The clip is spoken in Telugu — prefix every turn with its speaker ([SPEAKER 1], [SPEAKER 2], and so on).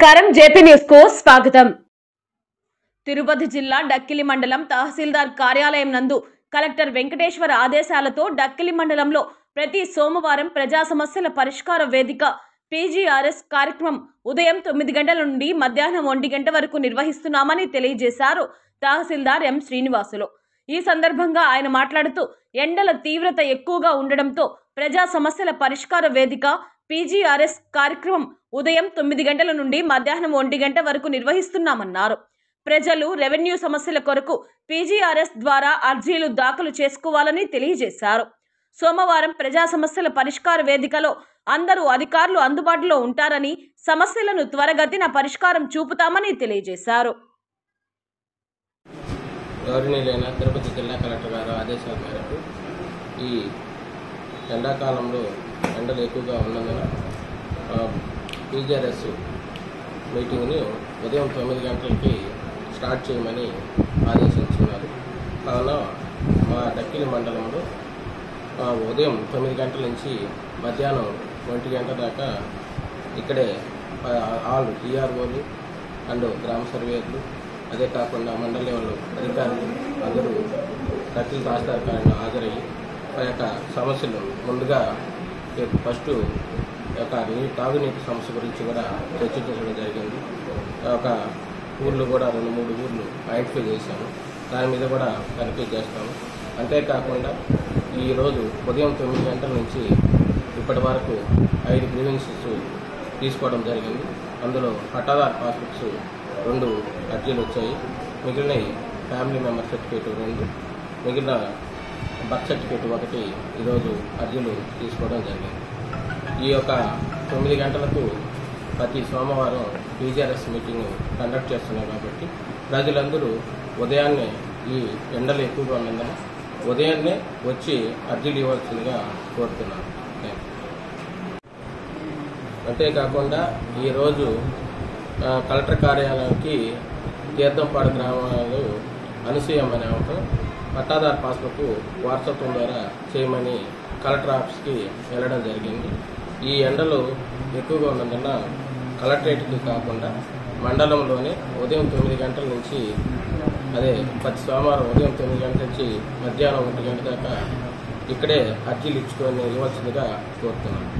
[SPEAKER 1] నమస్కారం జేపీ న్యూస్ కు స్వాగతం। తిరుపతి జిల్లా డక్కిలి మండలం తహసీల్దార్ కార్యాలయం నందు కలెక్టర్ వెంకటేశ్వర ఆదేశాలతో డక్కిలి మండలంలో ప్రతి సోమవారం ప్రజా సమస్యల పరిష్కార వేదిక పీజీఆర్ఎస్ కార్యక్రమం ఉదయం 9 గంటల నుండి మధ్యాహ్నం 1 గంట వరకు నిర్వహిస్తున్నామని తెలియజేశారు తహసీల్దార్ ఎం శ్రీనివాసులు। ఈ సందర్భంగా ఆయన మాట్లాడుతూ ఎండల తీవ్రత ఎక్కువగా ఉండడంతో ప్రజా సమస్యల పరిష్కార వేదిక పీజీఆర్ఎస్ కార్యక్రమం ఉదయం 9 గంటల నుండి మధ్యాహ్నం 1 గంట వరకు నిర్వహిస్తున్నామన్నారు। ప్రజలు రెవెన్యూ సమస్యల కొరకు పీజీఆర్ఎస్ ద్వారా అర్జీలు దాఖలు చేసుకోవాలని తెలియజేశారు। సోమవారం ప్రజా సమస్యల పరిష్కార వేదికలో అందరూ అధికారులు అందుబాటులో ఉంటారని సమస్యలను త్వరగతిన పరిష్కారం చూపుతామని తెలియజేశారు।
[SPEAKER 2] గౌరవనీయులైన తిరుపతి జిల్లా కలెక్టర్ గారు ఆదేశాల మేరకు ఈ ఎండాకాలంలో ఎండలు ఎక్కువగా ఉన్నందున పీజీఆర్ఎస్ మీటింగ్ని ఉదయం 9 గంటలకి స్టార్ట్ చేయమని ఆదేశించున్నారు। కావున మా డక్కిలి మండలంలో ఉదయం 9 గంటల నుంచి మధ్యాహ్నం 1 గంట దాకా ఇక్కడే ఆల్ ఈఆర్ఓలు అండ్ గ్రామ సర్వేయర్లు అదే కాకుండా మండల లెవెల్ అధికారులు అందరూ డక్కిలి తహసీల్దార్ కార్యాలయంలో హాజరయ్యి ఆ యొక్క సమస్యలు ముందుగా ఫస్ట్ యొక్క తాగునీటి సమస్య గురించి కూడా చర్చించడం జరిగింది। ఒక ఊర్లు కూడా 2-3 ఊర్లు ఐడెంటిఫై చేశాము, దాని మీద కూడా తనిఖీ చేస్తాము। అంతేకాకుండా ఈరోజు ఉదయం 9 గంటల నుంచి ఇప్పటి వరకు 5 గ్రీవెన్సెస్ తీసుకోవడం జరిగింది। అందులో పట్టాదారు పాస్బుక్స్ 2 అర్జీలు వచ్చాయి, మిగిలిన ఫ్యామిలీ మెంబర్ సర్టిఫికేట్ 2, మిగిలిన బర్త్ సర్టిఫికేట్ 1 ఈరోజు అర్జీలు తీసుకోవడం జరిగింది। ఈ యొక్క 9 గంటలకు ప్రతి సోమవారం పీజీఆర్ఎస్ మీటింగ్ కండక్ట్ చేస్తున్నాం కాబట్టి ప్రజలందరూ ఉదయాన్నే ఈ ఎండలు ఎక్కువగా ఉన్నందున ఉదయాన్నే వచ్చి అర్జీలు ఇవ్వాల్సిందిగా కోరుతున్నాను। అంతేకాకుండా ఈరోజు కలెక్టర్ కార్యాలయానికి తీర్థంపాడు గ్రామాలు అనసూయమ్మ అనే పట్టాదారు పాస్బుక్ వాట్సాప్ ద్వారా చేయమని కలెక్టర్ ఆఫీస్కి వెళ్ళడం జరిగింది। ఈ ఎండలు ఎక్కువగా ఉన్నందున కలెక్టరేట్కి కాకుండా మండలంలోనే ఉదయం 9 గంటల నుంచి ప్రతి సోమవారం ఉదయం 9 గంటల నుంచి మధ్యాహ్నం 1 గంట దాకా ఇక్కడే అర్జీలు ఇచ్చుకొని ఇవ్వాల్సిందిగా కోరుతున్నాను।